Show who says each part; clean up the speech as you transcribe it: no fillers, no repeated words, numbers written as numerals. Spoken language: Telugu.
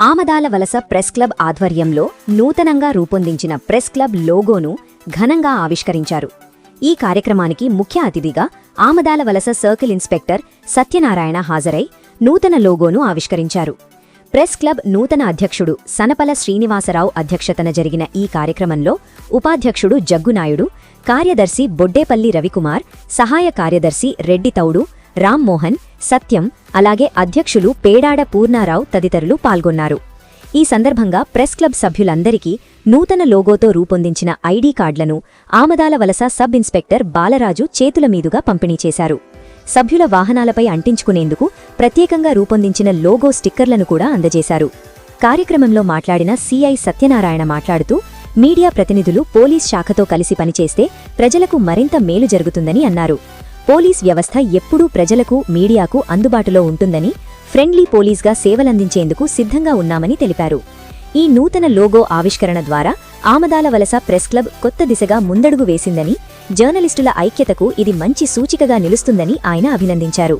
Speaker 1: ఆమదాల వలస ప్రెస్ క్లబ్ ఆధ్వర్యంలో నూతనంగా రూపొందించిన ప్రెస్ క్లబ్ లోగోను ఘనంగా ఆవిష్కరించారు. ఈ కార్యక్రమానికి ముఖ్య అతిథిగా ఆమదాల వలస సర్కిల్ ఇన్స్పెక్టర్ సత్యనారాయణ హాజరై నూతన లోగోను ఆవిష్కరించారు. ప్రెస్ క్లబ్ నూతన అధ్యక్షుడు సనపల శ్రీనివాసరావు అధ్యక్షతన జరిగిన ఈ కార్యక్రమంలో ఉపాధ్యక్షుడు జగ్గునాయుడు, కార్యదర్శి బొడ్డేపల్లి రవికుమార్, సహాయ కార్యదర్శి రెడ్డి తౌడు, రామ్మోహన్, సత్యం, అలాగే అధ్యక్షులు పేడాడ పూర్ణారావు తదితరులు పాల్గొన్నారు. ఈ సందర్భంగా ప్రెస్ క్లబ్ సభ్యులందరికీ నూతన లోగోతో రూపొందించిన ఐడీ కార్డులను ఆమదాల వలస సబ్ ఇన్స్పెక్టర్ బాలరాజు చేతుల మీదుగా పంపిణీ చేశారు. సభ్యుల వాహనాలపై అంటించుకునేందుకు ప్రత్యేకంగా రూపొందించిన లోగో స్టిక్కర్లను కూడా అందజేశారు. కార్యక్రమంలో మాట్లాడిన సిఐ సత్యనారాయణ మాట్లాడుతూ, మీడియా ప్రతినిధులు పోలీస్ శాఖతో కలిసి పనిచేస్తే ప్రజలకు మరింత మేలు జరుగుతుందని అన్నారు. పోలీస్ వ్యవస్థ ఎప్పుడూ ప్రజలకు, మీడియాకు అందుబాటులో ఉంటుందని, ఫ్రెండ్లీ పోలీస్గా సేవలందించేందుకు సిద్ధంగా ఉన్నామని తెలిపారు. ఈ నూతన లోగో ఆవిష్కరణ ద్వారా ఆమదాల వలస ప్రెస్ క్లబ్ కొత్త దిశగా ముందడుగు వేసిందని, జర్నలిస్టుల ఐక్యతకు ఇది మంచి సూచికగా నిలుస్తుందని ఆయన అభినందించారు.